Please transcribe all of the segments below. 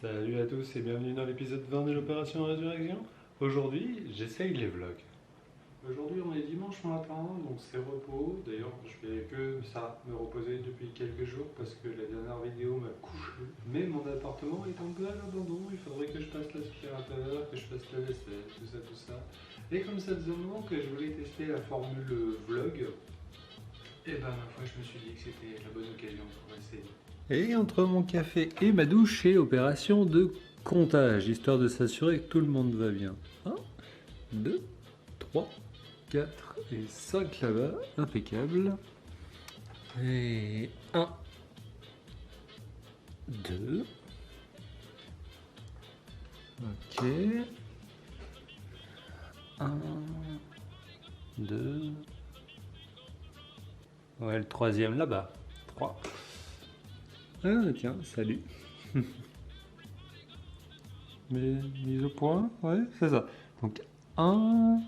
Salut à tous et bienvenue dans l'épisode 20 de l'opération Résurrection. Aujourd'hui, j'essaye les vlogs. Aujourd'hui, on est dimanche matin, donc c'est repos. D'ailleurs, je fais que ça, me reposer depuis quelques jours parce que la dernière vidéo m'a couché. Mais mon appartement est un peu à l'abandon, il faudrait que je passe l'aspirateur, que je fasse la vaisselle, tout ça. Et comme ça faisait un moment que je voulais tester la formule vlog, et ben ma foi, je me suis dit que c'était la bonne occasion pour essayer. Et entre mon café et ma douche, et opération de comptage, histoire de s'assurer que tout le monde va bien. 1, 2, 3, 4 et 5 là-bas, impeccable. Et 1, 2. Ok. 1, 2. Ouais, le troisième là-bas. 3. Ah tiens, salut. Mais mise au point, ouais, c'est ça. Donc 1.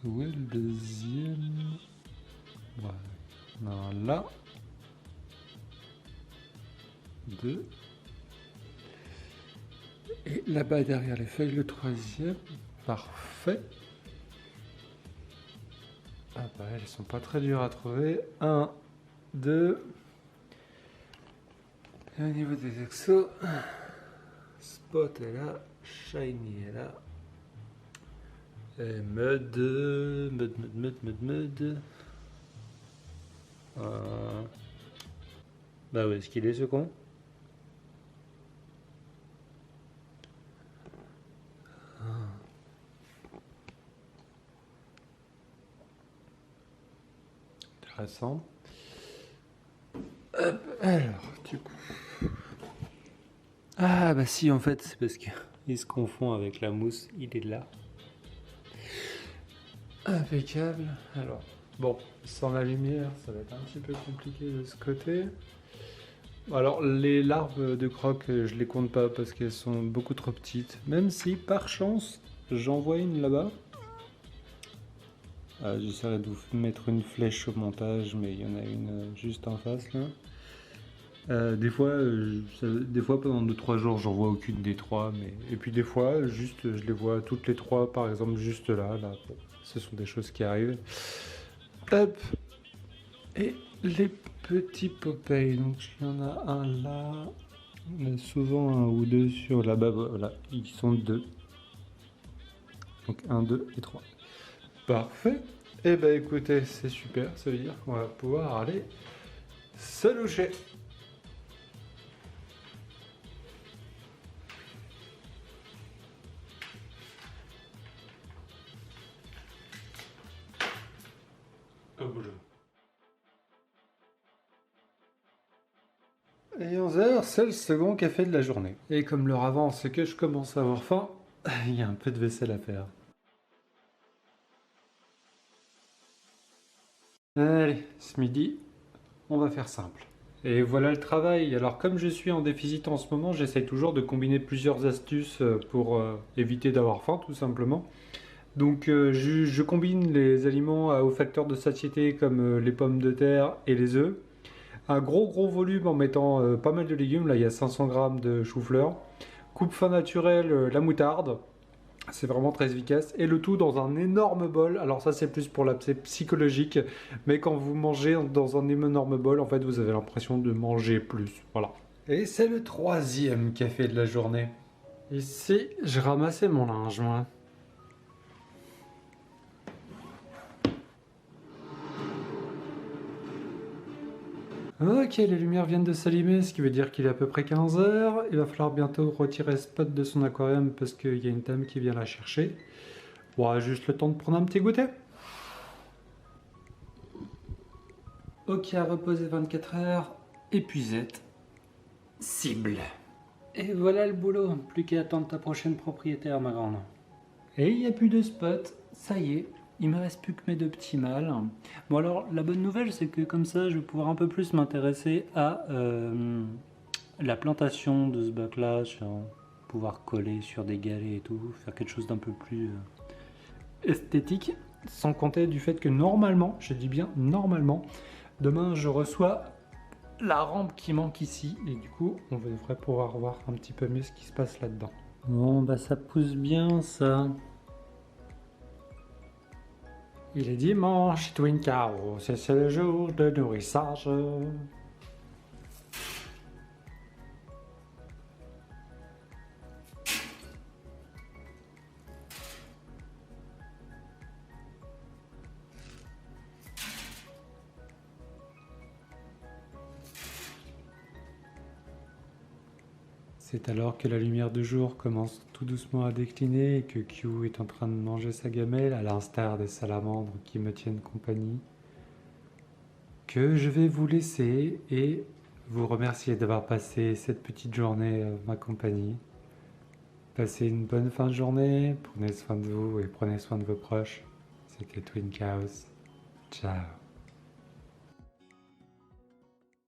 Où est le deuxième? Ouais. Non, là. 2. Et là-bas derrière les feuilles, le troisième. Parfait. Ah bah elles sont pas très dures à trouver. 1, 2. Et au niveau des exos, Spot est là, Shiny est là. Et Mud. Bah où est-ce qu'il est ce con? Intéressant. Hop, alors, du coup. Ah bah si, en fait, c'est parce qu'il se confond avec la mousse, il est là. Impeccable. Alors, bon, sans la lumière, ça va être un petit peu compliqué de ce côté. Alors, les larves de croque, je les compte pas parce qu'elles sont beaucoup trop petites. Même si, par chance, j'en vois une là-bas. J'essaierai de vous mettre une flèche au montage, mais il y en a une juste en face là. Des fois pendant 2-3 jours, j'en vois aucune des trois, et puis des fois, juste, je les vois toutes les trois, par exemple, juste là. Bon, ce sont des choses qui arrivent. Hop. Et les petits Popeye, donc il y en a un là, mais souvent un ou deux sur là-bas, voilà, ils sont 2. Donc 1, 2 et 3. Parfait. Et bah écoutez, c'est super, ça veut dire qu'on va pouvoir aller se doucher. Au boulot. Et 11h, c'est le second café de la journée. Et comme l'heure avance et que je commence à avoir faim, il y a un peu de vaisselle à faire. Allez, ce midi, on va faire simple. Et voilà le travail. Alors comme je suis en déficit en ce moment, j'essaye toujours de combiner plusieurs astuces pour éviter d'avoir faim tout simplement. Donc je combine les aliments à haut facteur de satiété comme les pommes de terre et les œufs. Un gros volume en mettant pas mal de légumes, là il y a 500 grammes de chou-fleur. Coupe fin naturelle, la moutarde. C'est vraiment très efficace. Et le tout dans un énorme bol. Alors ça c'est plus pour l'aspect psychologique. Mais quand vous mangez dans un énorme bol, en fait vous avez l'impression de manger plus. Voilà. Et c'est le troisième café de la journée. Ici, je ramassais mon linge, moi. Ok, les lumières viennent de s'allumer, ce qui veut dire qu'il est à peu près 15h. Il va falloir bientôt retirer Spot de son aquarium parce qu'il y a une dame qui vient la chercher. Bon, juste le temps de prendre un petit goûter. Ok, à reposer 24 heures. Épuisette. Cible. Et voilà le boulot. Plus qu'à attendre ta prochaine propriétaire, ma grande. Et il n'y a plus de Spot. Ça y est. Il me reste plus que mes deux petits mâles. Bon alors, la bonne nouvelle, c'est que comme ça, je vais pouvoir un peu plus m'intéresser à la plantation de ce bac-là, pouvoir coller sur des galets et tout, faire quelque chose d'un peu plus esthétique, sans compter du fait que normalement, je dis bien normalement, demain je reçois la rampe qui manque ici. Et du coup, on devrait pouvoir voir un petit peu mieux ce qui se passe là-dedans. Bon, bah ça pousse bien ça. Il est dimanche, Twin Cows, et c'est le jour de nourrissage. C'est alors que la lumière du jour commence tout doucement à décliner et que Q est en train de manger sa gamelle, à l'instar des salamandres qui me tiennent compagnie, que je vais vous laisser et vous remercier d'avoir passé cette petite journée à ma compagnie. Passez une bonne fin de journée, prenez soin de vous et prenez soin de vos proches. C'était Twin Cows. Ciao.